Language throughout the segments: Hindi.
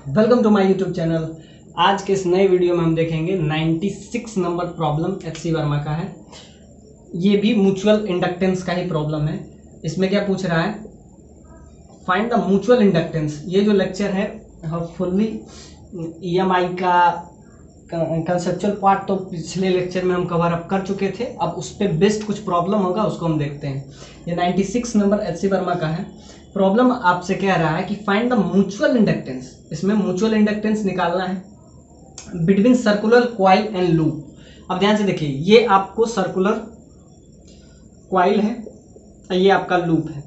Welcome to my YouTube channel. आज के इस नए वीडियो में हम देखेंगे 96 नंबर प्रॉब्लम एचसी वर्मा का है। ये भी म्यूचुअल इंडक्टेंस का ही प्रॉब्लम है। इसमें क्या पूछ रहा है, फाइंड द म्यूचुअल इंडक्टेंस। ये जो लेक्चर है फुल्ली ईएमआई का कंसेप्चुअल पार्ट तो पिछले लेक्चर में हम कवर अप कर चुके थे। अब उस पर बेस्ड कुछ प्रॉब्लम होगा, उसको हम देखते हैं। ये 96 नंबर एचसी वर्मा का है। प्रॉब्लम आपसे कह रहा है कि फाइंड द म्यूचुअल इंडक्टेंस। इसमें म्यूचुअल इंडक्टेंस निकालना है between circular coil and loop. अब ध्यान से देखिए, ये आपको सर्कुलर कॉइल है और ये आपका लूप है।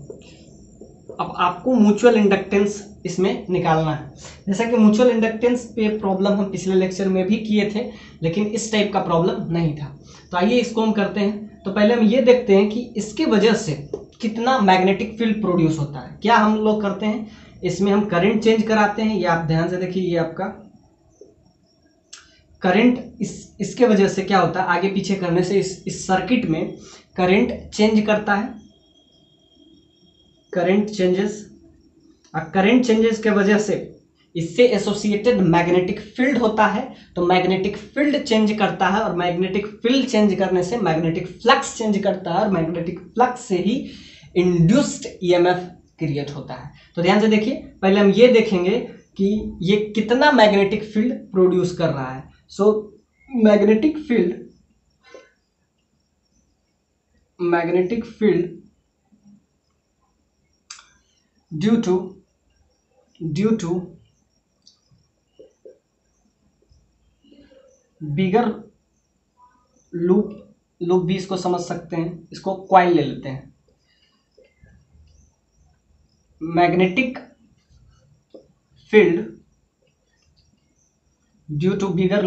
अब आपको म्यूचुअल इंडक्टेंस इसमें निकालना है। जैसा कि म्यूचुअल इंडक्टेंस पे प्रॉब्लम हम पिछले लेक्चर में भी किए थे, लेकिन इस टाइप का प्रॉब्लम नहीं था। तो आइए इसको हम करते हैं। तो पहले हम ये देखते हैं कि इसके वजह से कितना मैग्नेटिक फील्ड प्रोड्यूस होता है। क्या हम लोग करते हैं, इसमें हम करंट चेंज कराते हैं। ये आप ध्यान से देखिए, ये आपका करंट इसके वजह से क्या होता है, आगे पीछे करने से इस सर्किट में करंट चेंज करता है। करंट चेंजेस, करंट चेंजेस के वजह से इससे एसोसिएटेड मैग्नेटिक फील्ड होता है। तो मैग्नेटिक फील्ड चेंज करता है और मैग्नेटिक फील्ड चेंज करने से मैग्नेटिक फ्लक्स चेंज करता है और मैग्नेटिक फ्लक्स से ही इंड्यूस्ड ईएमएफ क्रिएट होता है। तो ध्यान से देखिए, पहले हम ये देखेंगे कि ये कितना मैग्नेटिक फील्ड प्रोड्यूस कर रहा है। So magnetic field due to bigger loop भी इसको समझ सकते हैं, इसको कॉइल ले लेते हैं। Magnetic field due to bigger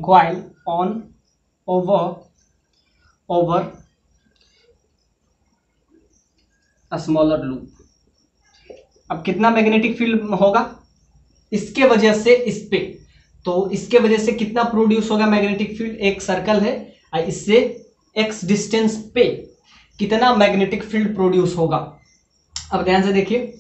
coil on over a smaller loop. अब कितना मैग्नेटिक फील्ड होगा इसके वजह से इस पे, तो इसके वजह से कितना प्रोड्यूस होगा मैग्नेटिक फील्ड। एक सर्कल है और इससे x डिस्टेंस पे कितना मैग्नेटिक फील्ड प्रोड्यूस होगा। अब ध्यान से देखिए,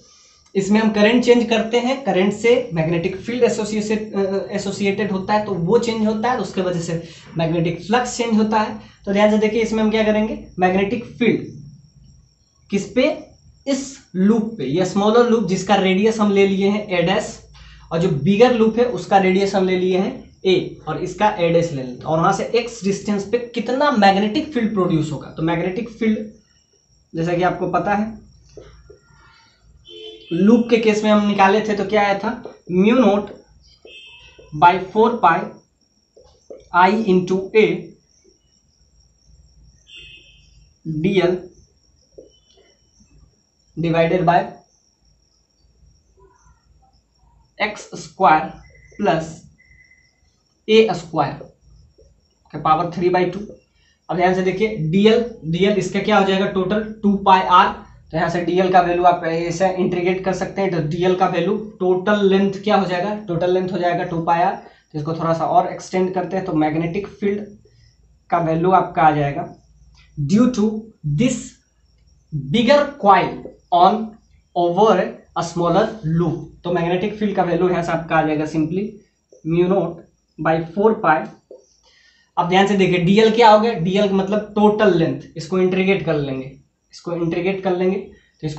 इसमें हम करंट चेंज करते हैं, करंट से मैग्नेटिक फील्ड एसोसिएटेड होता है, तो वो चेंज होता है, तो उसके वजह से मैग्नेटिक फ्लक्स चेंज होता है। तो ध्यान से देखिए, इसमें हम क्या करेंगे, मैग्नेटिक फील्ड किस पे, इस लूप पे। ये स्मॉलर लूप जिसका रेडियस हम ले लिए हैं a' और जो बिगर लूप है उसका रेडियस हम ले लिए हैं a और इसका a' ले लेते, और वहां से x डिस्टेंस पे कितना मैग्नेटिक फील्ड प्रोड्यूस होगा। तो मैग्नेटिक फील्ड जैसा कि आपको पता है, लूप के केस में हम निकाले थे, तो क्या आया था, mu naught by 4 pi I into a dl divided by x square plus a square का पावर 3/2। अब ध्यान से देखिए, dl इसका क्या हो जाएगा, टोटल 2 पाई r। तो यहाँ से dl का वैल्यू आप ऐसे इंटीग्रेट कर सकते हैं। तो dl का वैल्यू टोटल लेंथ क्या हो जाएगा, टोटल लेंथ हो जाएगा 2 पाई r। तो इसको थोड़ा सा और एक्सटेंड करते हैं, तो मैग्नेटिक फील्ड का वैल्यू आपका आ जाएगा due to this bigger coil on over a smaller loop. तो मैग्नेटिक फील्ड का वैल्यू यहाँ से आपका आ जाएगा simply mu naught by 4 pi. अब ध्यान से देखिए, dl क्या हो गया, dl मतलब टोटल लेंथ। इसको इंटीग्रेट कर लेंगे, तो इसको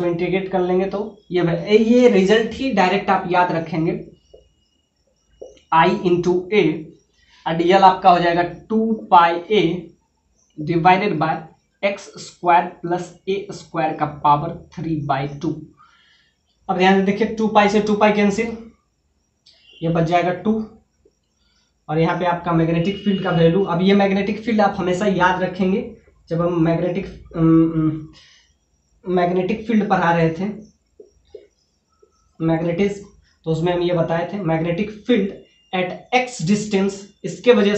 इंटीग्रेट कर लेंगे तो ये रिजल्ट ही डायरेक्ट आप याद रखेंगे, I इंटू a और dl आपका हो जाएगा 2 पाई a divided by x square plus a square का पावर 3/2। अब ध्यान से देखिए, 2 पाई से 2 पाई कैंसिल, ये बच जाएगा 2 और यहाँ पे आपका मैग्नेटिक फील्ड का वैल्यू। अब ये मैग्नेटिक फील्ड आप हमेशा याद रखेंगे, जब हम मैग्नेटिक फील्ड पढ़ा रहे थे मैग्नेटिज्म, तो उसमें हम ये बताए थे magnetic field at x distance. इसके वजह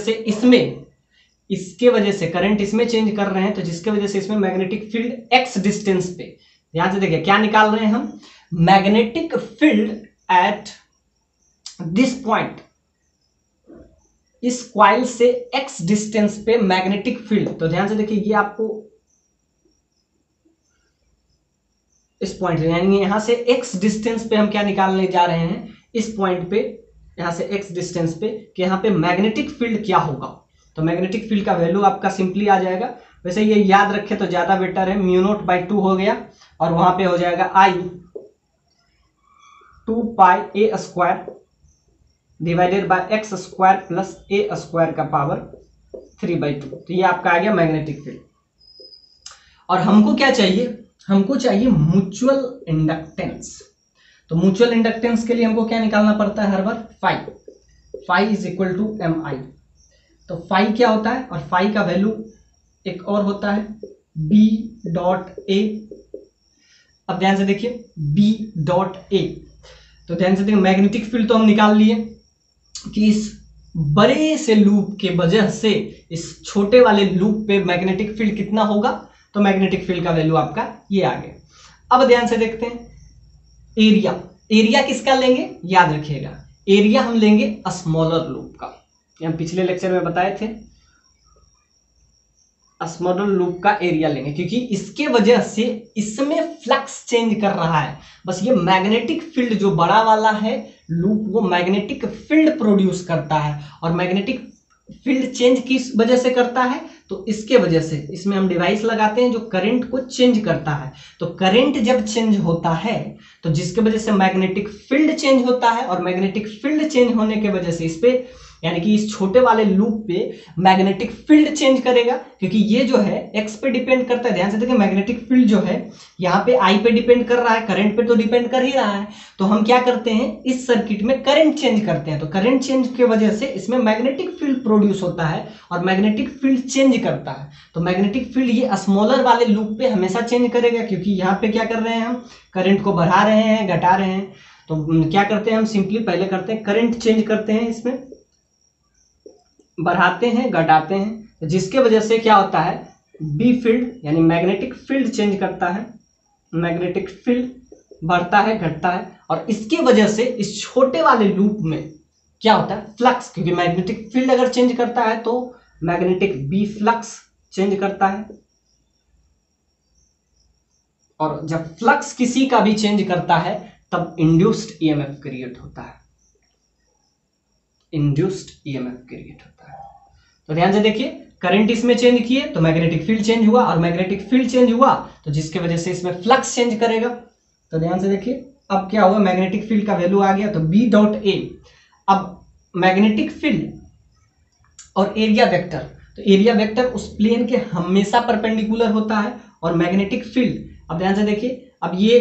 से करंट इसमें चेंज कर रहे हैं, तो जिसके वजह से इसमें मैग्नेटिक फील्ड x डिस्टेंस पे। ध्यान से देखिए, क्या निकाल रहे हैं हम, magnetic field at this point, इस कॉइल से x डिस्टेंस पे मैग्नेटिक फील्ड। तो ध्यान से देखिए, ये आपको इस पॉइंट से, यानी यहां से x डिस्टेंस पे हम क्या निकालने जा रहे हैं, इस पॉइंट पे यहाँ से x डिस्टेंस पे कि यहाँ पे मैग्नेटिक फील्ड क्या होगा। तो मैग्नेटिक फील्ड का वैल्यू आपका सिंपली आ जाएगा, वैसे ये याद रखे तो ज्यादा बेटर है, μ0/2 हो गया और वहां पे हो जाएगा I 2πa² divided by x square plus a square का पावर 3/2। तो ये आपका आ गया मैग्नेटिक फील्ड। और हमको क्या चाहिए, हमको चाहिए म्यूचुअल इंडक्टेंस। तो म्यूचुअल इंडक्टेंस के लिए हमको क्या निकालना पड़ता है हर बार, phi is equal to mi। तो फाई क्या होता है, और फाई का वैल्यू एक और होता है b.a। अब ध्यान से देखिए b.a, तो ध्यान से देखिए मैग्नेटिक फील्ड तो हम निकाल लिए कि इस बड़े से लूप के वजह से इस छोटे वाले लूप पे मैग्नेटिक फील्ड कितना होगा, तो मैग्नेटिक फील्ड का वैल्यू आपका ये आ गया। अब ध्यान से देखते हैं एरिया किसका लेंगे, याद रखिएगा एरिया हम लेंगे स्मॉलर लूप का। हम पिछले लेक्चर में बताए थे स्मॉलर लूप का एरिया लेंगे, क्योंकि इसके वजह से इसमें फ्लक्स चेंज कर रहा है। बस ये मैग्नेटिक फील्ड जो बड़ा वाला है लूप, वो मैग्नेटिक फील्ड प्रोड्यूस करता है, और मैग्नेटिक फील्ड चेंज किस वजह से करता है, तो इसके वजह से इसमें हम डिवाइस लगाते हैं जो करंट को चेंज करता है। तो करंट जब चेंज होता है तो जिसके वजह से मैग्नेटिक फील्ड चेंज होता है, और मैग्नेटिक फील्ड चेंज होने के वजह से इस पे यानी कि इस छोटे वाले लूप पे मैग्नेटिक फील्ड चेंज करेगा, क्योंकि ये जो है x पे डिपेंड करता है। ध्यान से देखिए मैग्नेटिक फील्ड जो है यहाँ पे I पे डिपेंड कर रहा है, करंट पे तो डिपेंड कर ही रहा है। तो हम क्या करते हैं, इस सर्किट में करंट चेंज करते हैं, तो करंट चेंज की वजह से इसमें मैग्नेटिक फील्ड प्रोड्यूस होता है और मैग्नेटिक फील्ड चेंज करता है। तो मैग्नेटिक फील्ड ये स्मॉलर वाले लूप पे हमेशा चेंज करेगा, क्योंकि यहाँ पे क्या कर रहे हैं हम, करंट को बढ़ा रहे हैं घटा रहे हैं। तो क्या करते हैं हम, सिंपली पहले करते हैं करंट चेंज करते हैं, इसमें बढ़ाते हैं घटाते हैं, जिसके वजह से क्या होता है, बी फील्ड यानी मैग्नेटिक फील्ड चेंज करता है, मैग्नेटिक फील्ड बढ़ता है घटता है, और इसके वजह से इस छोटे वाले लूप में क्या होता है, फ्लक्स, क्योंकि मैग्नेटिक फील्ड अगर चेंज करता है तो मैग्नेटिक बी फ्लक्स चेंज करता है, और जब फ्लक्स किसी का भी चेंज करता है तब इंड्यूस्ड ईएमएफ क्रिएट होता है, इंड्यूस्ड ईएमएफ क्रिएट होता है। तो ध्यान से देखिए करंट इसमें चेंज किए तो मैग्नेटिक फील्ड चेंज हुआ, और मैग्नेटिक फील्ड चेंज हुआ तो जिसके वजह से इसमें फ्लक्स चेंज करेगा। तो ध्यान से देखिए अब क्या होगा, मैग्नेटिक फील्ड का वैल्यू आ गया, तो B.A। अब मैग्नेटिक फील्ड और एरिया वेक्टर, तो एरिया वेक्टर उस प्लेन के हमेशा परपेंडिकुलर होता है, और मैग्नेटिक फील्ड, अब ध्यान से देखिए अब ये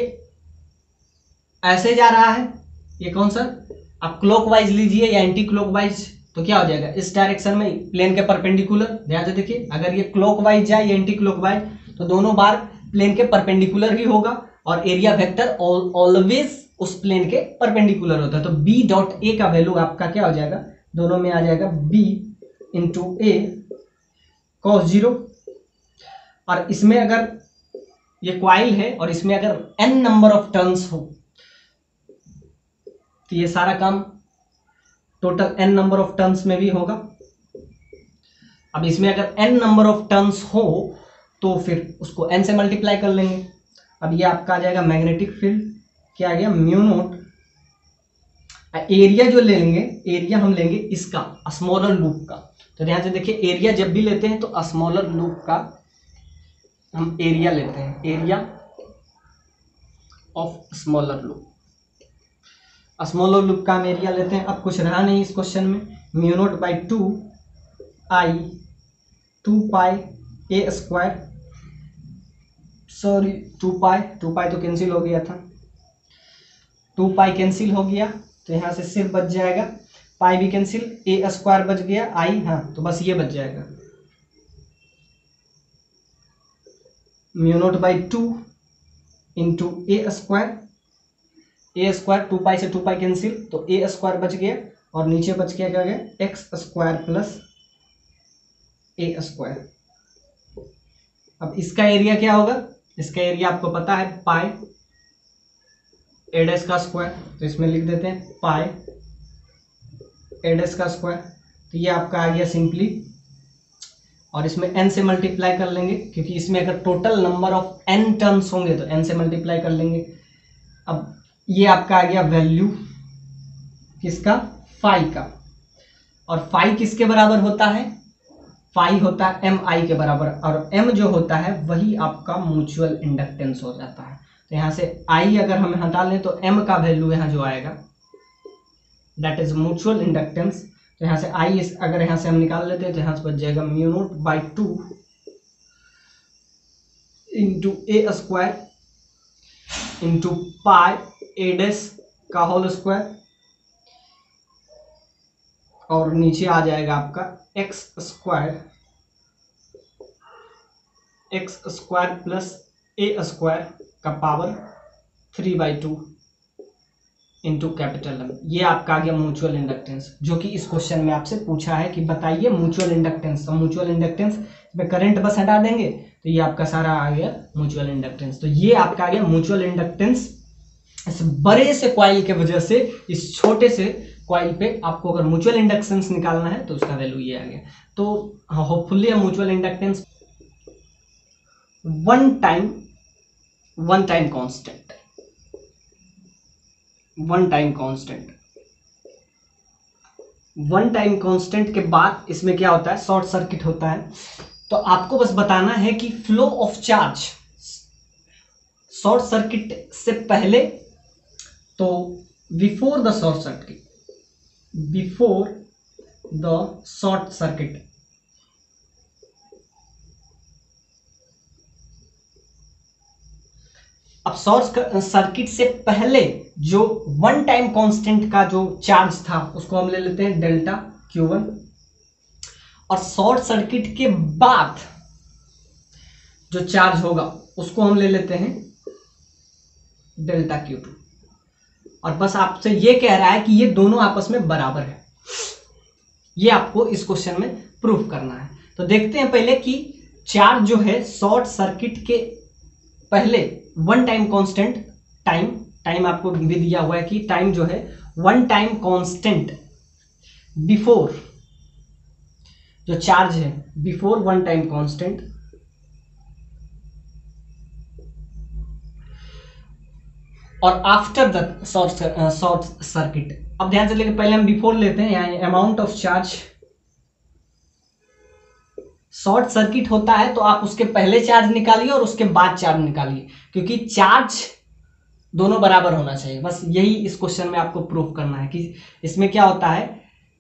ऐसे जा रहा है, ये कौन सा, आप क्लॉकवाइज लीजिए या एंटी क्लॉकवाइज, तो क्या हो जाएगा, इस डायरेक्शन में प्लेन के परपेंडिकुलर। ध्यान से देखिए अगर ये क्लॉकवाइज जाए या एंटी क्लॉकवाइज तो दोनों बार प्लेन के परपेंडिकुलर ही होगा, और एरिया वेक्टर ऑलवेज उस प्लेन के परपेंडिकुलर होता है। तो B.A का वैल्यू आपका क्या हो जाएगा, दोनों में आ जाएगा B/A cos 0। और इसमें अगर ये क्वाइल है और इसमें अगर n नंबर ऑफ टर्न्स हो तो ये सारा काम total n number of turns में भी होगा। अब इसमें अगर n नंबर ऑफ टर्न्स हो तो फिर उसको n से मल्टीप्लाई कर लेंगे। अब ये आपका आ जाएगा मैग्नेटिक फील्ड, क्या आ गया, μ0। एरिया जो लेंगे, एरिया हम लेंगे इसका स्मॉलर लूप का। तो ध्यान से देखिए एरिया जब भी लेते हैं तो स्मॉलर लूप का हम एरिया लेते हैं, area of smaller loop, smaller loop का हम एरिया लेते हैं। अब कुछ रहा नहीं इस क्वेश्चन में, μ0/2 I 2πa², सॉरी 2π तो कैंसिल हो गया था, 2π कैंसिल हो गया तो यहाँ से सिर्फ बच जाएगा, पाई भी कैंसिल, a² बच गया, I, हाँ तो बस ये बच जाएगा, μ0/2 इंटू a², 2π से 2π कैंसिल तो a² बच गया, और नीचे बच गया क्या गया, x² प्लस a²। अब इसका एरिया क्या होगा, इसका एरिया आपको पता है पाई a' का स्क्वायर, तो इसमें लिख देते हैं पाई a' का स्क्वायर। तो ये आपका आ गया सिंपली, और इसमें n से मल्टीप्लाई कर लेंगे, क्योंकि इसमें अगर total number of n terms होंगे तो n से मल्टीप्लाई कर लेंगे। अब ये आपका आ गया वैल्यू किसका, फाई का, और फाई किसके बराबर होता है, फाई होता है एम आई के बराबर, और एम जो होता है वही आपका म्यूचुअल इंडक्टेंस हो जाता है। तो यहाँ से आई अगर हम हटा लें तो एम का वैल्यू यहाँ जो आएगा दैट इज म्यूचुअल इंडक्टेंस। तो यहाँ से आई अगर यहाँ से हम निकाल लेते हैं तो यहाँ से बच जाएगा mu naught by 2 into A square into pi A dash का होल स्क्वायर, और नीचे आ जाएगा आपका एक्स स्क्वायर प्लस ए स्क्वायर का पावर 3/2 इंटू कैपिटल एम। ये आपका आ गया म्यूचुअल इंडक्टेंस, जो कि इस क्वेश्चन में आपसे पूछा है कि बताइए म्यूचुअल इंडक्टेंस। तो म्यूचुअल इंडक्टेंस में करंट बस हटा देंगे तो ये आपका सारा आ गया म्यूचुअल इंडक्टेंस। तो ये आपका आ गया म्यूचुअल इंडक्टेंस। इस बड़े से कॉइल के वजह से इस छोटे से कॉइल पे आपको अगर म्यूचुअल इंडक्टेंस निकालना है तो उसका वैल्यू ये आ गया। तो hopefully mutual inductance one time constant, one time constant के बाद इसमें क्या होता है, शॉर्ट सर्किट होता है। तो आपको बस बताना है कि flow of charge short circuit से पहले, तो बिफोर द शॉर्ट सर्किट अब शॉर्ट सर्किट से पहले जो वन टाइम कांस्टेंट का जो चार्ज था उसको हम ले लेते हैं डेल्टा Q1, और शॉर्ट सर्किट के बाद जो चार्ज होगा उसको हम ले लेते हैं डेल्टा Q2। और बस आपसे ये कह रहा है कि ये दोनों आपस में बराबर है, ये आपको इस क्वेश्चन में प्रूफ करना है। तो देखते हैं पहले कि चार्ज जो है शॉर्ट सर्किट के पहले वन टाइम कांस्टेंट टाइम आपको भी दिया हुआ है कि टाइम जो है वन टाइम कांस्टेंट बिफोर जो चार्ज है बिफोर वन टाइम कांस्टेंट और आफ्टर द शॉर्ट सर्किट। अब ध्यान से लेकर पहले हम बिफोर लेते हैं, यानी amount of charge. Short circuit होता है तो आप उसके पहले चार्ज निकालिए और उसके बाद चार्ज निकालिए, क्योंकि चार्ज दोनों बराबर होना चाहिए। बस यही इस क्वेश्चन में आपको प्रूफ करना है कि इसमें क्या होता है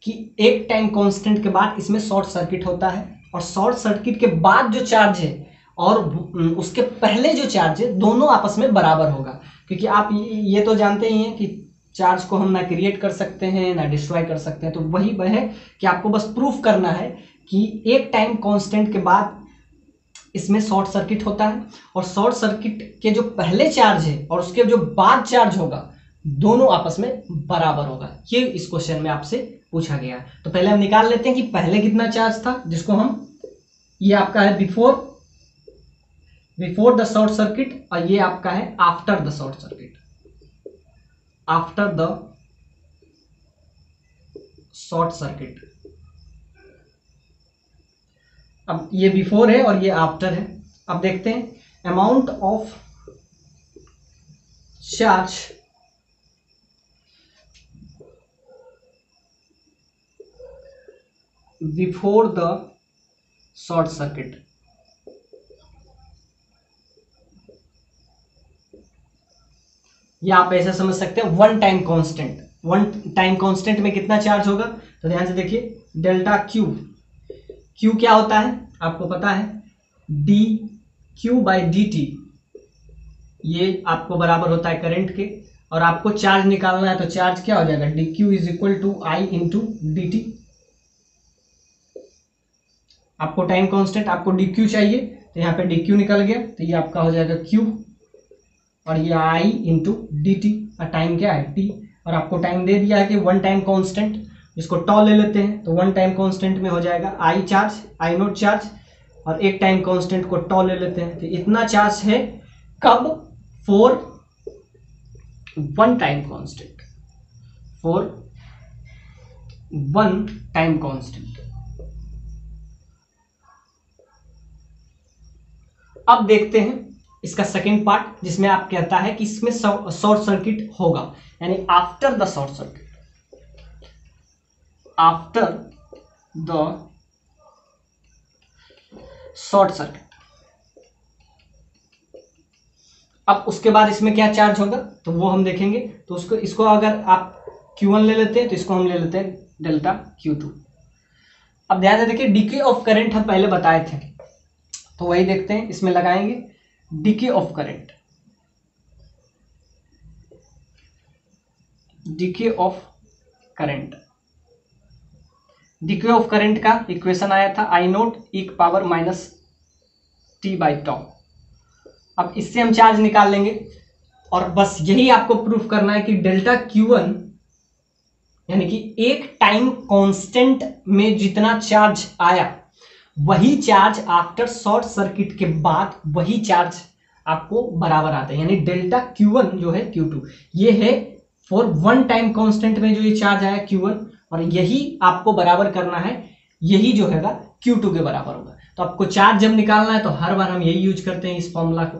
कि एक टाइम कांस्टेंट के बाद इसमें शॉर्ट सर्किट होता है, और शॉर्ट सर्किट के बाद जो चार्ज है और उसके पहले जो चार्ज है दोनों आपस में बराबर होगा। क्योंकि आप ये तो जानते ही हैं कि चार्ज को हम ना क्रिएट कर सकते हैं ना डिस्ट्रॉय कर सकते हैं। तो वही वह है कि आपको बस प्रूफ करना है कि एक टाइम कांस्टेंट के बाद इसमें शॉर्ट सर्किट होता है, और शॉर्ट सर्किट के जो पहले चार्ज है और उसके जो बाद चार्ज होगा दोनों आपस में बराबर होगा। ये इस क्वेश्चन में आपसे पूछा गया है। तो पहले हम निकाल लेते हैं कि पहले कितना चार्ज था, जिसको हम, ये आपका है बिफोर द शॉर्ट सर्किट, और ये आपका है after the short circuit, after the short circuit. अब ये बिफोर है और ये आफ्टर है। अब देखते हैं amount of charge before the short circuit. या आप ऐसे समझ सकते हैं वन टाइम कांस्टेंट में कितना चार्ज होगा। तो ध्यान से देखिए डेल्टा क्यू क्या होता है आपको पता है, dQ/dt, ये आपको बराबर होता है करंट के, और आपको चार्ज निकालना है तो चार्ज क्या हो जाएगा, dQ = I × dt। आपको टाइम कांस्टेंट, आपको dQ चाहिए तो यहाँ पे dQ निकल गया, तो ये आपका हो जाएगा Q, और ये I × dt, और टाइम क्या है t, और आपको टाइम दे दिया है कि वन टाइम कांस्टेंट, इसको टॉ ले लेते हैं तो वन टाइम कांस्टेंट में हो जाएगा I नोट चार्ज, और एक टाइम कांस्टेंट को टॉ ले लेते हैं। तो इतना चार्ज है कब, for one time constant, for one time constant. अब देखते हैं इसका सेकेंड पार्ट, जिसमें आप कहता है कि इसमें शॉर्ट सर्किट होगा, यानी after the short circuit. After the short circuit. अब उसके बाद इसमें क्या चार्ज होगा तो वो हम देखेंगे। तो इसको अगर आप Q1 ले लेते हैं तो इसको हम ले लेते हैं डेल्टा Q2। अब ध्यान से देखिए, डीके ऑफ करंट हम पहले बताए थे, तो वही देखते हैं। इसमें लगाएंगे DK of current, DK of current, DK of current का इक्वेशन आया था I नोट e की पावर माइनस टी बाई टॉ। अब इससे हम चार्ज निकाल लेंगे और बस यही आपको प्रूफ करना है कि डेल्टा Q1 यानी कि एक टाइम कांस्टेंट में जितना चार्ज आया वही चार्ज आफ्टर शॉर्ट सर्किट के बाद वही चार्ज आपको बराबर आता है। यानी डेल्टा Q1 जो है Q2 ये है फॉर वन टाइम कांस्टेंट में जो ये चार्ज आया Q1, और यही आपको बराबर करना है, यही जो हैगा Q2 के बराबर होगा। तो आपको चार्ज जब निकालना है तो हर बार हम यही यूज करते हैं इस फॉर्मूला को।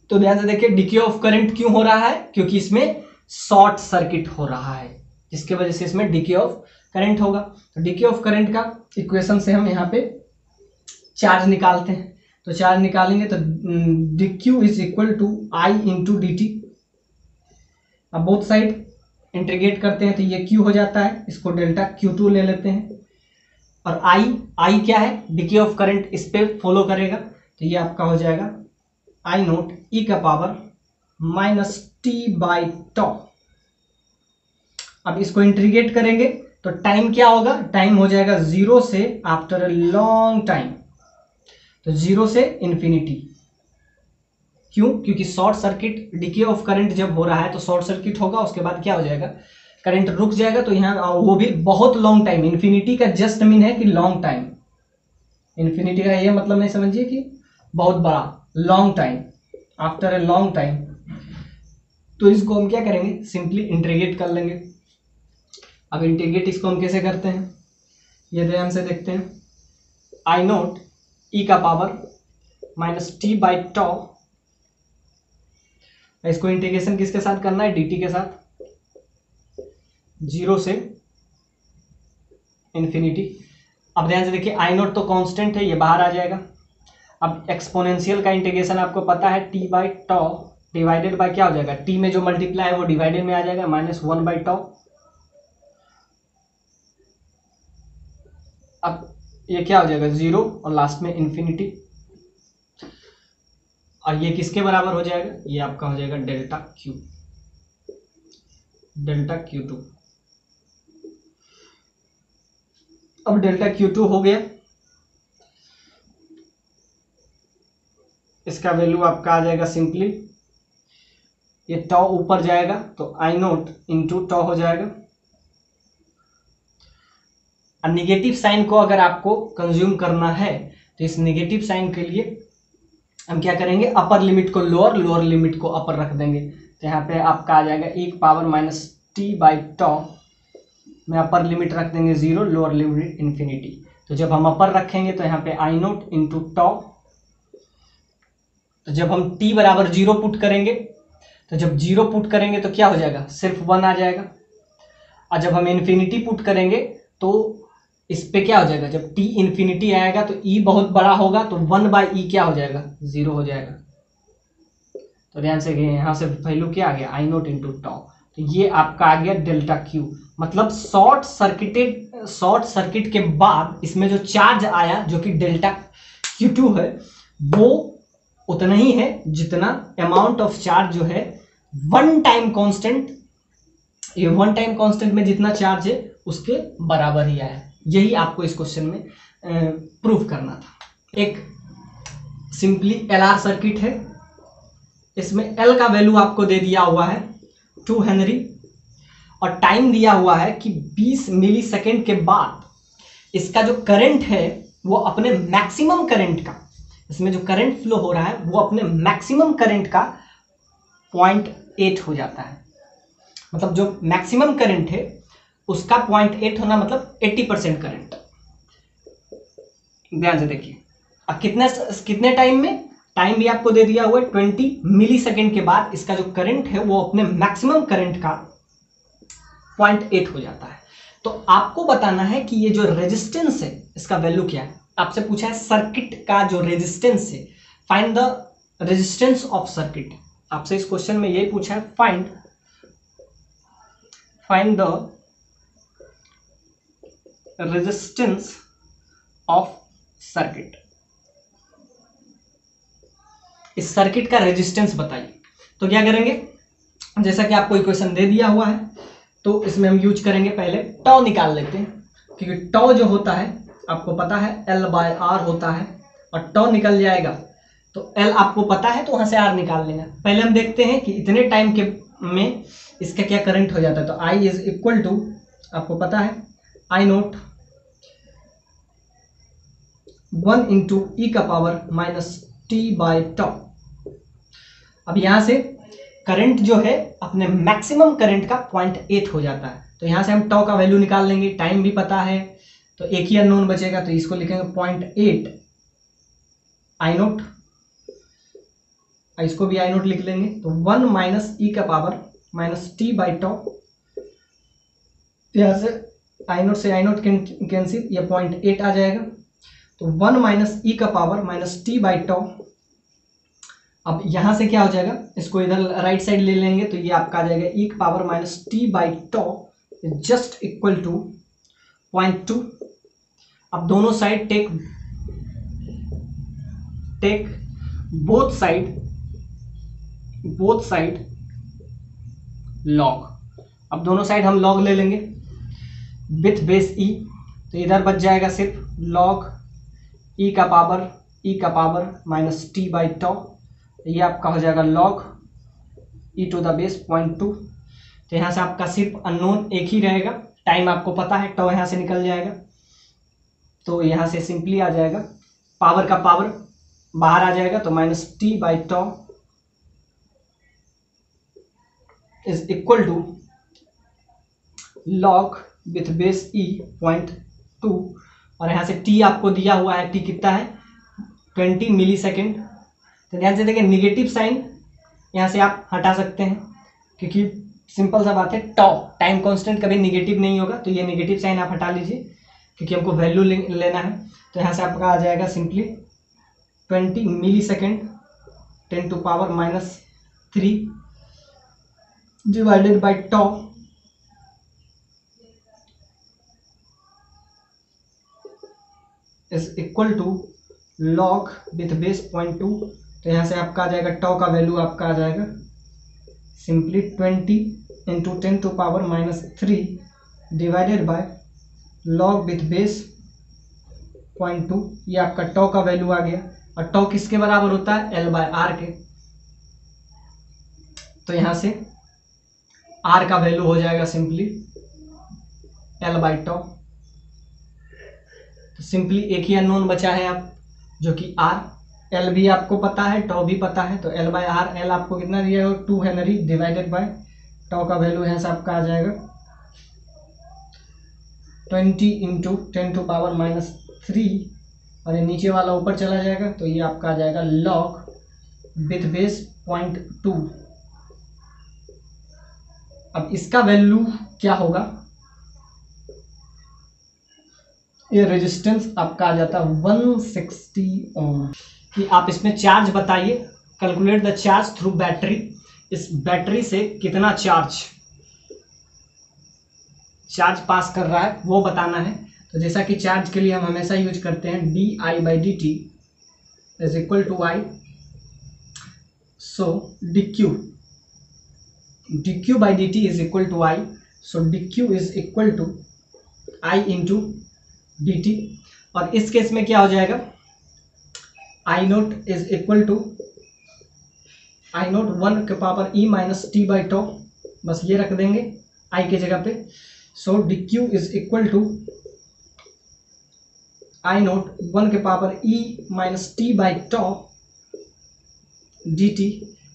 तो ध्यान से देखिए, डीके ऑफ करंट क्यों हो रहा है, क्योंकि इसमें शॉर्ट सर्किट हो रहा है, जिसके वजह से इसमें डीके ऑफ करंट होगा। तो डीके ऑफ करंट का इक्वेशन से हम यहाँ पे चार्ज निकालते हैं। तो चार्ज निकालेंगे तो dq is equal to I into D T. अब बोथ साइड इंटीग्रेट करते हैं तो ये q हो जाता है, इसको डेल्टा Q2 ले लेते हैं। और I क्या है, डीके ऑफ करंट इस पे फॉलो करेगा, तो ये आपका हो जाएगा I नोट e का पावर माइनस टी बाई टॉ। अब इसको इंटीग्रेट करेंगे तो टाइम क्या होगा, टाइम हो जाएगा 0 से आफ्टर अ लॉन्ग टाइम, तो 0 से इंफिनिटी। क्यों, क्योंकि short circuit DK of current जब हो रहा है तो शॉर्ट सर्किट होगा, उसके बाद क्या हो जाएगा, करंट रुक जाएगा। तो यहाँ वो भी बहुत लॉन्ग टाइम, इन्फिनिटी का जस्ट मीन है कि लॉन्ग टाइम, इन्फिनिटी का ये मतलब नहीं समझिए कि बहुत बड़ा, long time, after a long time. तो इसको हम क्या करेंगे, सिंपली इंटीग्रेट कर लेंगे। अब इंटीग्रेट इसको हम कैसे करते हैं, ये ध्यान से देखते हैं। I नोट e का पावर माइनस टी बाई टॉ, इसको इंटीग्रेशन किसके साथ करना है, dt के साथ, 0 से इंफिनिटी। अब ध्यान से देखिए, I नोट तो कांस्टेंट है, ये बाहर आ जाएगा। अब एक्सपोनेंशियल का इंटीग्रेशन आपको पता है, T by toe divided by क्या हो जाएगा, टी में जो मल्टीप्लाई है वो डिवाइडेड में आ जाएगा, माइनस 1 बाई टॉ। अब ये क्या हो जाएगा, 0 और लास्ट में इंफिनिटी। और ये किसके बराबर हो जाएगा, ये आपका हो जाएगा डेल्टा Q, डेल्टा Q2। अब डेल्टा Q2 हो गया, इसका वैल्यू आपका आ जाएगा सिंपली, ये टॉ ऊपर जाएगा तो I नोट इंटू टॉ हो जाएगा। और निगेटिव साइन को अगर आपको कंज्यूम करना है तो इस निगेटिव साइन के लिए हम क्या करेंगे, अपर लिमिट को लोअर, लोअर लिमिट को अपर रख देंगे। तो यहाँ पे आपका आ जाएगा e की पावर माइनस टी बाई टॉ में अपर लिमिट रख देंगे 0, लोअर लिमिट इंफिनिटी। तो जब हम अपर रखेंगे तो यहाँ पे I नोट इंटू टॉ, तो जब हम t बराबर 0 पुट करेंगे, तो जब 0 पुट करेंगे तो क्या हो जाएगा, सिर्फ 1 आ जाएगा। और जब हम इन्फिनिटी पुट करेंगे तो इस पे क्या हो जाएगा, जब t इन्फिनिटी आएगा तो e बहुत बड़ा होगा, तो 1 बाई ई क्या हो जाएगा, 0 हो जाएगा। तो ध्यान से यहाँ से वैल्यू क्या आ गया, I नोट इंटू टॉ। तो ये आपका आ गया डेल्टा Q। मतलब शॉर्ट सर्किट के बाद इसमें जो चार्ज आया जो कि डेल्टा Q2 है, वो उतना ही है जितना अमाउंट ऑफ चार्ज जो है वन टाइम कांस्टेंट, ये वन टाइम कांस्टेंट में जितना चार्ज है उसके बराबर ही आया। यही आपको इस क्वेश्चन में प्रूव करना था। एक सिंपली LR सर्किट है, इसमें L का वैल्यू आपको दे दिया हुआ है 2 हेनरी और टाइम दिया हुआ है कि 20 मिली सेकेंड के बाद इसका जो करंट है वो अपने मैक्सिमम करंट का, इसमें जो करंट फ्लो हो रहा है वो अपने मैक्सिमम करंट का 0.8 हो जाता है। मतलब जो मैक्सिमम करंट है उसका 0.8 होना मतलब 80% करंट। ध्यान से देखिए, अब कितने टाइम में, टाइम भी आपको दे दिया हुआ है 20 मिली सेकेंड के बाद इसका जो करंट है वो अपने मैक्सिमम करंट का 0.8 हो जाता है। तो आपको बताना है कि ये जो रेजिस्टेंस है इसका वैल्यू क्या है। आपसे पूछा है सर्किट का जो रेजिस्टेंस है, find the resistance of circuit. आपसे इस क्वेश्चन में यही पूछा है, find the resistance of circuit. इस सर्किट का रेजिस्टेंस बताइए। तो क्या करेंगे, जैसा कि आपको इक्वेशन दे दिया हुआ है तो इसमें हम यूज करेंगे, पहले टॉ निकाल लेते हैं, क्योंकि टॉ जो होता है आपको पता है L/R होता है, और टॉ निकल जाएगा तो L आपको पता है तो वहां से R निकाल लेना। पहले हम देखते हैं कि इतने टाइम के में इसका क्या करंट हो जाता है। तो I इज इक्वल टू, आपको पता है I0 1 इंटू ई का पावर माइनस T/τ। अब यहां से करंट जो है अपने मैक्सिमम करंट का 0.8 हो जाता है, तो यहां से हम टॉ का वैल्यू निकाल लेंगे। टाइम भी पता है तो एक ही अननोन बचेगा, तो इसको लिखेंगे 0.8 I0, इसको भी I0 लिख लेंगे। तो 1 माइनस ई का पावर माइनस T/τ, यहां से I0 से I0 कैंसिल, ये 0.8 आ जाएगा। तो 1 माइनस ई का पावर माइनस T/τ। अब यहां से क्या हो जाएगा, इसको इधर राइट साइड ले लेंगे तो ये आपका आ जाएगा ई का power minus T/τ just equal to 0.2। अब दोनों side take both side log. अब दोनों साइड हम लॉग ले लेंगे विथ बेस ई, तो इधर बच जाएगा सिर्फ लॉग ई का पावर माइनस T/τ, ये आपका हो जाएगा log e to the base 0.2। तो यहाँ से आपका सिर्फ अननोन एक ही रहेगा, टाइम आपको पता है, टॉ यहाँ से निकल जाएगा। तो यहाँ से सिंपली आ जाएगा पावर का पावर बाहर आ जाएगा, तो minus T/τ is equal to log with base e 0.2। और यहाँ से T आपको दिया हुआ है, T कितना है 20 मिली सेकेंड। तो ध्यान से देखिए निगेटिव साइन यहाँ से आप हटा सकते हैं, क्योंकि सिंपल सा बात है टॉ टाइम कांस्टेंट कभी निगेटिव नहीं होगा, तो ये निगेटिव साइन आप हटा लीजिए क्योंकि हमको वैल्यू लेना है। तो यहाँ से आपका आ जाएगा simply 20 milli second 10 to power minus 3 divided by tau is equal to log with base 0.2। तो यहाँ से आपका आ जाएगा टॉ का वैल्यू आपका आ जाएगा simply 20 into 10 to power minus 3 divided by log with base 0.2। ये आपका टॉ का वैल्यू आ गया, और टॉ किसके बराबर होता है L/R के। तो यहाँ से R का वैल्यू हो जाएगा सिंपली L/τ। तो सिंपली एक ही अननोन बचा है आप, जो कि R। L भी आपको पता है, टॉ भी पता है, तो L/R, L आपको कितना दिया है 2 हेनरी डिवाइडेड बाय टॉ का वैल्यू यहाँ से आपका आ जाएगा 20 इंटू 10 टू पावर माइनस 3, और ये नीचे वाला ऊपर चला जाएगा, तो ये आपका आ जाएगा लॉग विथ बेस 0.2। अब इसका वैल्यू क्या होगा, ये रेजिस्टेंस आपका आ जाता है 160 ओम। कि आप इसमें चार्ज बताइए, calculate the charge through battery. इस बैटरी से कितना चार्ज पास कर रहा है वो बताना है। तो जैसा कि चार्ज के लिए हम हमेशा यूज करते हैं di/dt is equal to I, so dq/dt is equal to I, so dq is equal to I into dt। और इस केस में क्या हो जाएगा, I0 is equal to I0 1 के पावर e माइनस T/τ, बस ये रख देंगे I के जगह पे। So dq is equal to I0 1 के power e minus T/τ dt।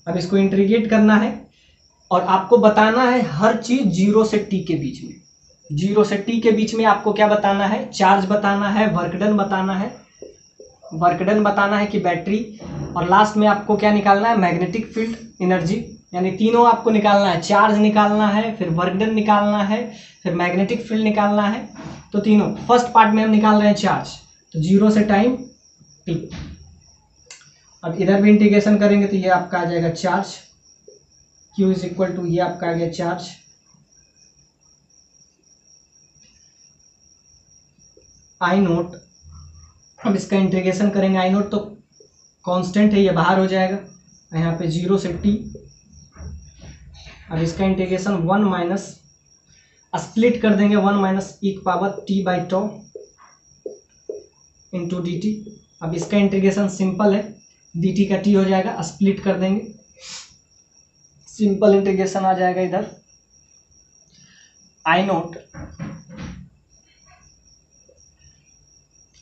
अब इसको इंटीग्रेट करना है और आपको बताना है हर चीज 0 से t के बीच में। 0 से t के बीच में आपको क्या बताना है, चार्ज बताना है, वर्कडन बताना है कि बैटरी, और लास्ट में आपको क्या निकालना है, मैग्नेटिक फील्ड एनर्जी यानी तीनों आपको निकालना है, चार्ज निकालना है, फिर वर्क डन निकालना है, फिर मैग्नेटिक फील्ड निकालना है। तो तीनों फर्स्ट पार्ट में हम निकाल रहे हैं चार्ज, तो 0 से टाइम t। अब इधर भी इंटीग्रेशन करेंगे तो ये आपका आ जाएगा charge q is equal to, ये आपका आ गया चार्ज आई नोट। अब इसका इंटीग्रेशन करेंगे, आई नोट तो कांस्टेंट है, ये बाहर हो जाएगा, यहाँ पे 0 से t। अब इसका इंटीग्रेशन 1 माइनस, स्प्लिट कर देंगे, 1 माइनस e की power t by toe into D T. अब इसका इंटीग्रेशन सिंपल है, डी टी का t हो जाएगा, स्प्लिट कर देंगे, सिंपल इंटीग्रेशन आ जाएगा इधर आई नोट।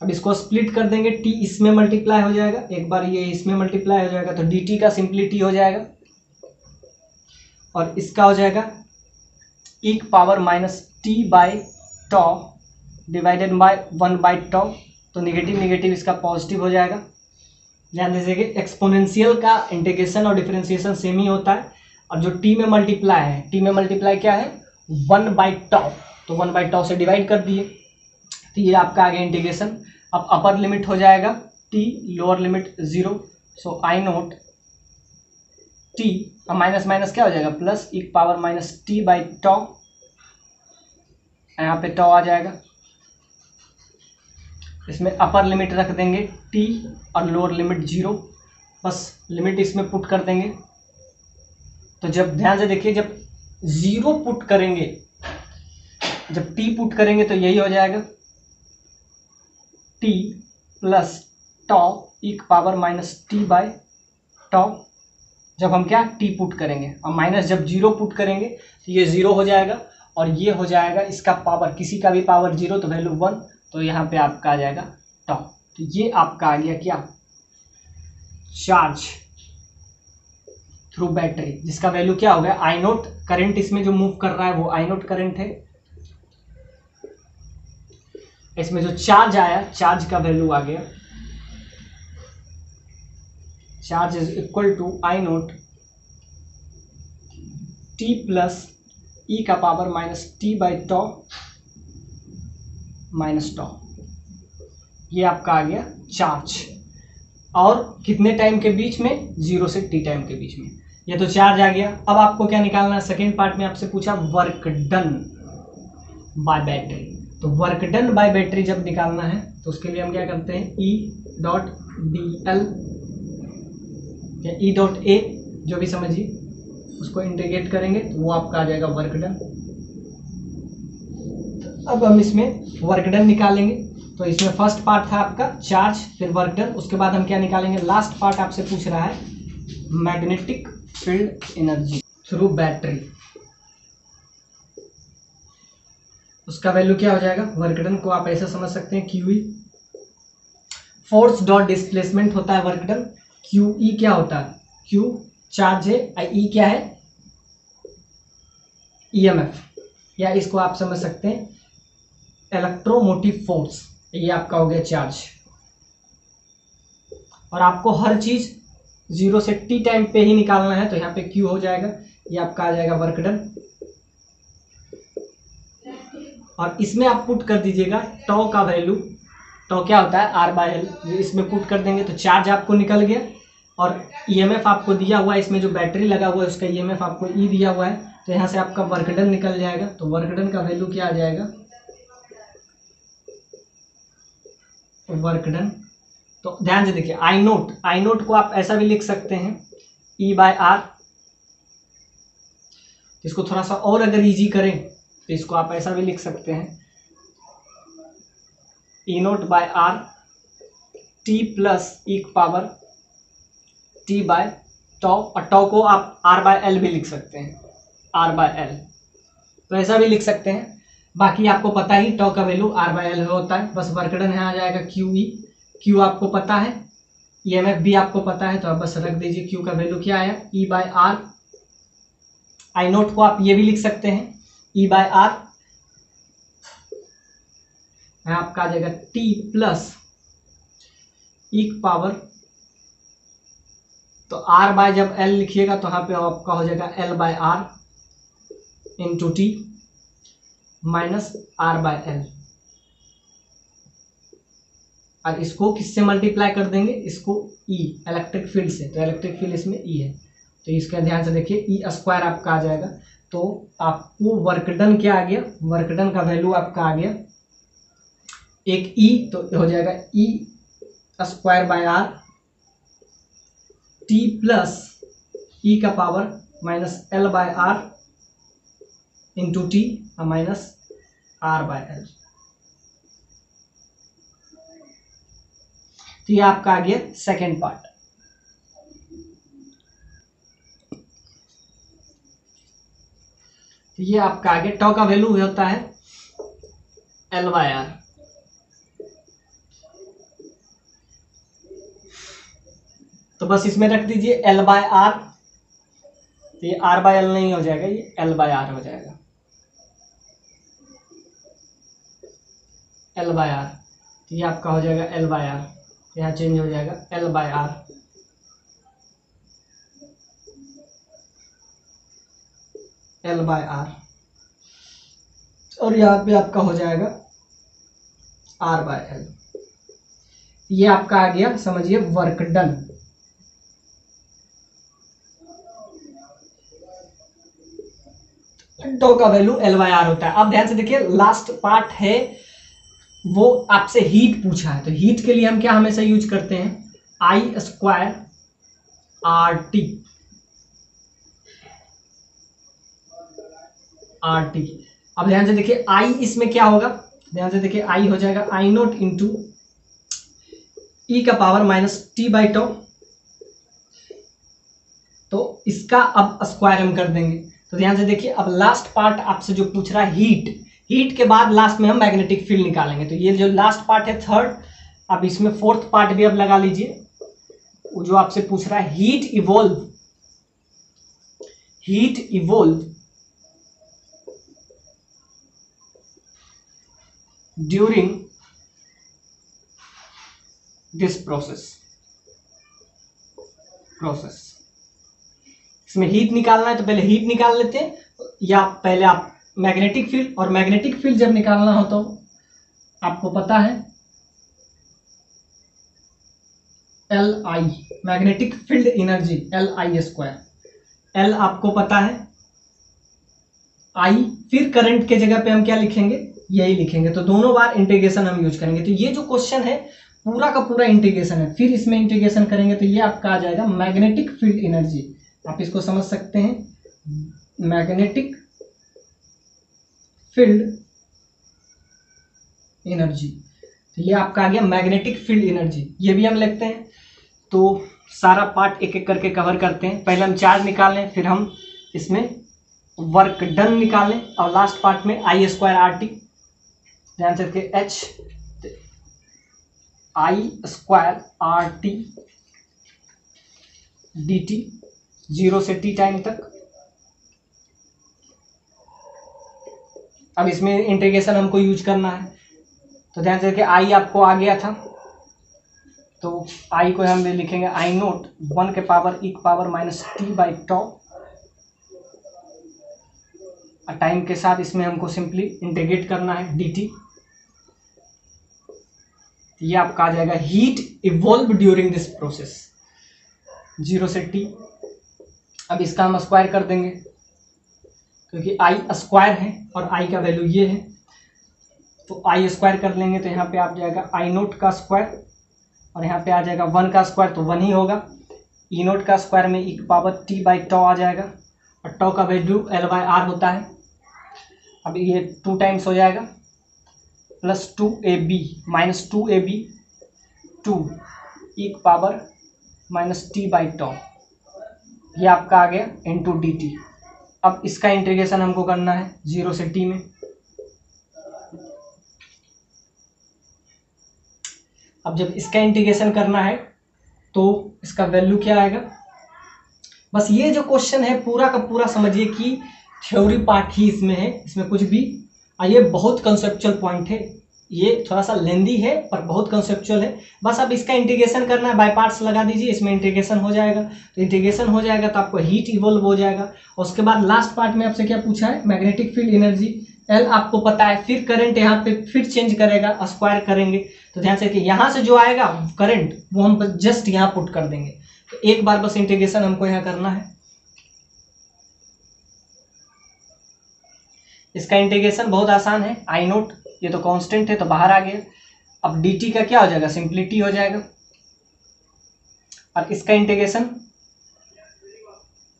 अब इसको स्प्लिट कर देंगे, t इसमें मल्टीप्लाई हो जाएगा, एक बार ये इसमें मल्टीप्लाई हो जाएगा तो dt का सिंपली t हो जाएगा, और इसका हो जाएगा e की power minus t by toe divided by 1 by टॉ। तो निगेटिव निगेटिव इसका पॉजिटिव हो जाएगा। ध्यान दीजिए एक्सपोनेंशियल का इंटीग्रेशन और डिफरेंशिएशन सेम ही होता है, और जो t में मल्टीप्लाई है, t में मल्टीप्लाई क्या है 1 बाई टॉ, तो 1 बाई टॉ से डिवाइड कर दिए, तो ये आपका आ गया इंटीग्रेशन। अब अपर लिमिट हो जाएगा t, लोअर लिमिट 0, सो आई नोट t, अब माइनस माइनस क्या हो जाएगा प्लस e की पावर माइनस t बाई टॉ, यहाँ पे टॉ आ जाएगा, इसमें अपर लिमिट रख देंगे t और लोअर लिमिट 0, बस लिमिट इसमें पुट कर देंगे। तो जब ध्यान से देखिए, जब 0 पुट करेंगे, जब t पुट करेंगे तो यही हो जाएगा t प्लस टॉ ई की पावर माइनस t बाय टॉ, जब हम क्या t पुट करेंगे, और माइनस जब 0 पुट करेंगे तो ये 0 हो जाएगा, और ये हो जाएगा इसका पावर, किसी का भी पावर 0 तो वैल्यू 1, तो यहाँ पे आपका आ जाएगा टॉ। तो ये आपका आ गया क्या, चार्ज थ्रू बैटरी, जिसका वैल्यू क्या हो गया आई नोट। करंट इसमें जो मूव कर रहा है वो आई नोट करंट है, इसमें जो चार्ज आया, चार्ज का वैल्यू आ गया, charge is equal to I naught t plus e का power minus t by tau minus tau, ये आपका आ गया चार्ज। और कितने टाइम के बीच में, 0 से t टाइम के बीच में, ये तो चार्ज आ गया। अब आपको क्या निकालना है, सेकेंड पार्ट में आपसे पूछा वर्क डन बाय बैटरी। तो वर्क डन बाय बैटरी जब निकालना है तो उसके लिए हम क्या करते हैं, E डॉट डी एल या E डॉट ए, जो भी समझिए, उसको इंटीग्रेट करेंगे तो वो आपका आ जाएगा वर्क डन। अब हम इसमें वर्क डन निकालेंगे, तो इसमें फर्स्ट पार्ट था आपका चार्ज, फिर वर्क डन, उसके बाद हम क्या निकालेंगे, लास्ट पार्ट आपसे पूछ रहा है magnetic field energy through battery, उसका वैल्यू क्या हो जाएगा, वर्क डन को आप ऐसे समझ सकते हैं QE, फोर्स डॉट डिस्प्लेसमेंट होता है वर्क डन, QE क्या होता है, Q चार्ज है, E क्या है EMF, या इसको आप समझ सकते हैं इलेक्ट्रोमोटिव फोर्स, ये आपका हो गया चार्ज। और आपको हर चीज 0 से t टाइम पे ही निकालना है, तो यहाँ पे Q हो जाएगा, ये आपका आ जाएगा वर्क डन। और इसमें आप पुट कर दीजिएगा टॉ का वैल्यू, टॉ क्या होता है R बाय एल, इसमें पुट कर देंगे तो चार्ज आपको निकल गया, और EMF आपको दिया हुआ है, इसमें जो बैटरी लगा हुआ है उसका EMF आपको E दिया हुआ है, तो यहाँ से आपका वर्क डन निकल जाएगा। तो वर्क डन का वैल्यू क्या आ जाएगा, वर्क डन। तो ध्यान से देखिए आई नोट को आप ऐसा भी लिख सकते हैं E बाय आर, इसको थोड़ा सा और अगर इजी करें तो इसको आप ऐसा भी लिख सकते हैं E naught by R T plus e की पावर टी बाय टॉ, और टॉ को आप R बाय एल भी लिख सकते हैं, R बाय एल, तो ऐसा भी लिख सकते हैं। बाकी आपको पता ही टॉ का वैल्यू R बाय एल होता है, बस वर्क डन यहाँ आ जाएगा QE, Q आपको पता है, EMF भी आपको पता है, तो आप बस रख दीजिए Q का वैल्यू क्या आया E by R. I note को आप ये भी लिख सकते हैं E बाय आर, आपका आ जाएगा T प्लस ई की पावर तो आर बाय जब एल लिखिएगा तो यहाँ पे आपका हो जाएगा L by R into T minus R by L. और इसको किससे मल्टीप्लाई कर देंगे, इसको ई इलेक्ट्रिक फील्ड से, तो इलेक्ट्रिक फील्ड इसमें ई है, तो इसका ध्यान से देखिए ई स्क्वायर आपका आ जाएगा। तो आपको वर्क डन क्या आ गया, वर्क डन का वैल्यू आपका आ गया एक ई, तो हो जाएगा e square by R T plus e का power minus L by R into T minus R by L. तो ये आपका आ गया सेकेंड पार्ट। तो ये आपका आ गया, टॉ का वैल्यू होता है एल बाय आर। तो बस इसमें रख दीजिए एल बाय आर, तो ये आर बाय एल नहीं हो जाएगा, ये एल बाय आर हो जाएगा, एल बाय आर। तो ये आपका हो जाएगा एल बाय आर, यहाँ चेंज हो जाएगा L by R, L by R, और यहाँ पे आपका हो जाएगा आर बाय एल। ये आपका आ गया, समझिए वर्क डन। टॉ का वैल्यू एल बाय आर होता है। अब ध्यान से देखिए लास्ट पार्ट है वो आपसे हीट पूछा है, तो हीट के लिए हम क्या हमेशा यूज करते हैं, I square R T, R T. अब ध्यान से देखिए आई इसमें क्या होगा, ध्यान से देखिए आई हो जाएगा आई नोट इंटू ई का पावर माइनस टी बाई टॉ। तो इसका अब स्क्वायर हम कर देंगे। तो ध्यान से देखिए अब लास्ट पार्ट आपसे जो पूछ रहा है हीट, हीट के बाद लास्ट में हम मैग्नेटिक फील्ड निकालेंगे। तो ये जो लास्ट पार्ट है थर्ड, अब इसमें फोर्थ पार्ट भी अब लगा लीजिए, वो जो आपसे पूछ रहा है heat evolve, heat evolve during this process, इसमें हीट निकालना है तो पहले हीट निकाल लेते हैं, या पहले आप मैग्नेटिक फील्ड, और मैग्नेटिक फील्ड जब निकालना हो तो आपको पता है L I, magnetic field energy L I square, L आपको पता है आई, फिर करंट के जगह पे हम क्या लिखेंगे, यही लिखेंगे। तो दोनों बार इंटीग्रेशन हम यूज करेंगे। तो ये जो क्वेश्चन है पूरा का पूरा इंटीग्रेशन है, फिर इसमें इंटीग्रेशन करेंगे तो ये आपका आ जाएगा मैग्नेटिक फील्ड एनर्जी। आप इसको समझ सकते हैं मैग्नेटिक फील्ड एनर्जी। तो ये आपका आ गया मैग्नेटिक फील्ड एनर्जी, ये भी हम लिखते हैं। तो सारा पार्ट एक एक करके कवर करते हैं। पहले हम चार्ज निकालें, फिर हम इसमें वर्क डन निकालें, और लास्ट पार्ट में आई स्क्वायर आर टी, ध्यान से रखिए H I square R T D T, 0 से t टाइम तक। अब इसमें इंटीग्रेशन हमको यूज करना है, तो ध्यान से देखिए आई आपको आ गया था, तो आई को हम लिखेंगे आई नोट 1 के पावर ई के power minus t by toe, time के साथ इसमें हमको सिंपली इंटीग्रेट करना है dt। ये आपका आ जाएगा heat evolve during this process 0 से t। अब इसका हम स्क्वायर कर देंगे क्योंकि आई स्क्वायर है और आई का वैल्यू ये है, तो आई स्क्वायर कर लेंगे तो यहाँ पे आ जाएगा आई नोट का स्क्वायर, और यहाँ पे आ जाएगा 1 का स्क्वायर तो 1 ही होगा, ई नोट का स्क्वायर में ई की पावर टी बाई टॉ आ जाएगा, और टॉ का वैल्यू एल बाई आर होता है। अब ये 2 टाइम्स हो जाएगा प्लस 2ab माइनस 2ab 2 ई की पावर माइनस टी बाई टॉ, ये आपका आ गया इंटू डी टी। अब इसका इंटीग्रेशन हमको करना है 0 से t में। अब जब इसका इंटीग्रेशन करना है तो इसका वैल्यू क्या आएगा, बस ये जो क्वेश्चन है पूरा का पूरा समझिए कि थ्योरी पार्ट ही इसमें है, इसमें कुछ भी, ये बहुत कंसेप्चुअल पॉइंट है, ये थोड़ा सा लेंदी है पर बहुत कंसेप्चुअल है। बस अब इसका इंटीग्रेशन करना है, बाय पार्ट्स लगा दीजिए, इसमें इंटीग्रेशन हो जाएगा। तो इंटीग्रेशन हो जाएगा तो आपको हीट इवॉल्व हो जाएगा। और उसके बाद लास्ट पार्ट में आपसे क्या पूछा है, मैग्नेटिक फील्ड एनर्जी एल आपको पता है, फिर करंट यहाँ पे फिर चेंज करेगा, स्क्वायर करेंगे। तो ध्यान से कि यहाँ से जो आएगा करंट वो हम जस्ट यहाँ पुट कर देंगे। तो एक बार बस इंटीग्रेशन हमको यहाँ करना है। इसका इंटीग्रेशन बहुत आसान है, आई नोट ये तो कांस्टेंट है तो बाहर आ गया। अब dt का क्या हो जाएगा, सिंप्लिटी हो जाएगा। और इसका इंटीग्रेशन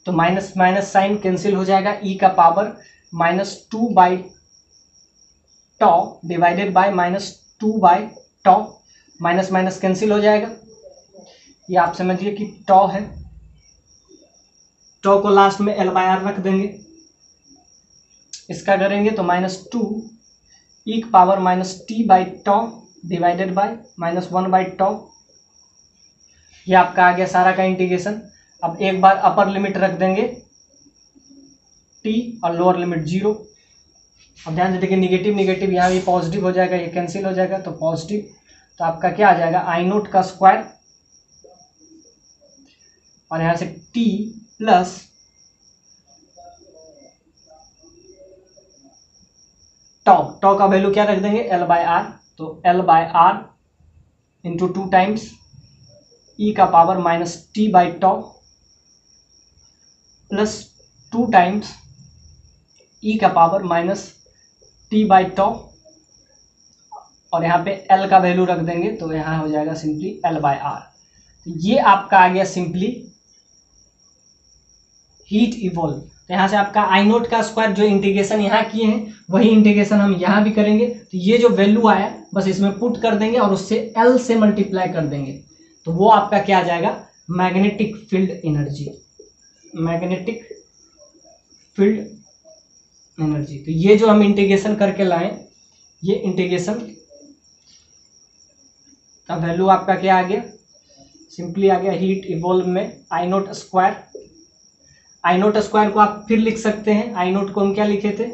तो माइनस माइनस साइन कैंसिल हो जाएगा, e का power -2/τ divided by -2/τ, minus minus cancel हो जाएगा। ये आप समझिए कि τ है, τ को लास्ट में L/R रख देंगे। इसका करेंगे तो -2 e की पावर -t/τ डिवाइडेड बाय -1/τ। ये आपका आ गया सारा का इंटीग्रेशन। अब एक बार अपर लिमिट रख देंगे t और लोअर लिमिट 0। अब ध्यान से देखिए निगेटिव निगेटिव यहाँ भी पॉजिटिव हो जाएगा, ये कैंसिल हो जाएगा तो पॉजिटिव। तो आपका क्या आ जाएगा, आई नोट का स्क्वायर और यहाँ से t प्लस टॉ का वैल्यू क्या रख देंगे, L/R। तो L/R इंटू 2 टाइम्स e का power -t/τ plus 2 times e का पावर -t/τ। और यहाँ पे L का वैल्यू रख देंगे तो यहाँ हो जाएगा सिंपली L/R। तो ये आपका आ गया सिंपली हीट इवॉल्व। तो यहाँ से आपका आई नोट का स्क्वायर जो इंटीग्रेशन यहाँ किए हैं वही इंटीग्रेशन हम यहाँ भी करेंगे। तो ये जो वैल्यू आया बस इसमें पुट कर देंगे और उससे L से मल्टीप्लाई कर देंगे। तो वो आपका क्या आ जाएगा, magnetic field energy, magnetic field energy. तो ये जो हम इंटीग्रेशन करके लाए, ये इंटीग्रेशन का वैल्यू आपका क्या आ गया, सिंपली आ गया हीट इवॉल्व में आई नोट स्क्वायर। आई नोट स्क्वायर को आप फिर लिख सकते हैं, आई नोट को हम क्या लिखे थे,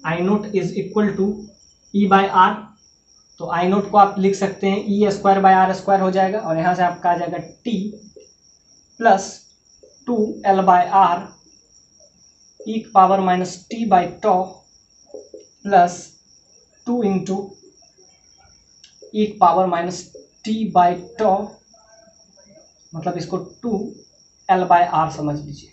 I naught is equal to E/R। तो आई नोट को आप लिख सकते हैं E²/R² हो जाएगा। और यहाँ से आपका आ जाएगा T प्लस 2L/R e की power -t/τ plus 2 into e की पावर -t/τ, मतलब इसको 2L/R समझ लीजिए।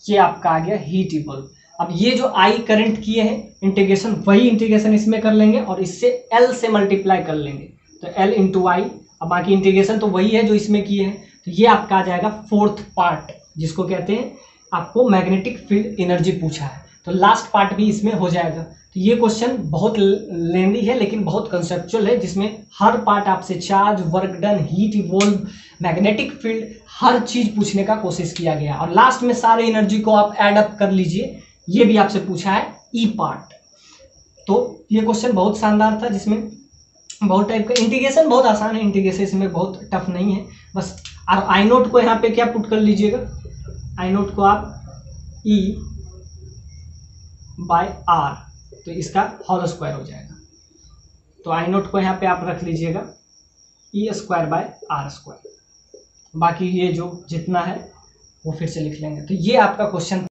ये आपका आ गया हीट इवॉल्व। अब ये जो आई करंट किए हैं इंटीग्रेशन, वही इंटीग्रेशन इसमें कर लेंगे और इससे L से मल्टीप्लाई कर लेंगे। तो L इंटू आई, अब बाकी इंटीग्रेशन तो वही है जो इसमें किए हैं। तो ये आपका आ जाएगा फोर्थ पार्ट, जिसको कहते हैं आपको मैग्नेटिक फील्ड एनर्जी पूछा है। तो लास्ट पार्ट भी इसमें हो जाएगा। तो ये क्वेश्चन बहुत लेंदी है लेकिन बहुत कंसेप्चुअल है, जिसमें हर पार्ट आपसे charge, work done, heat evolve, magnetic field, हर चीज पूछने का कोशिश किया गया। और लास्ट में सारे एनर्जी को आप ऐड अप कर लीजिए, ये भी आपसे पूछा है ई पार्ट। तो ये क्वेश्चन बहुत शानदार था, जिसमें बहुत टाइप का इंटीग्रेशन बहुत आसान है, इंटीग्रेशन इसमें बहुत टफ नहीं है। बस और आई नोट को यहाँ पे क्या पुट कर लीजिएगा, आई नोट को आप E/R, तो इसका होल स्क्वायर हो जाएगा। तो आई नोट को यहाँ पे आप रख लीजिएगा E²/R²। बाकी ये जो जितना है वो फिर से लिख लेंगे। तो ये आपका क्वेश्चन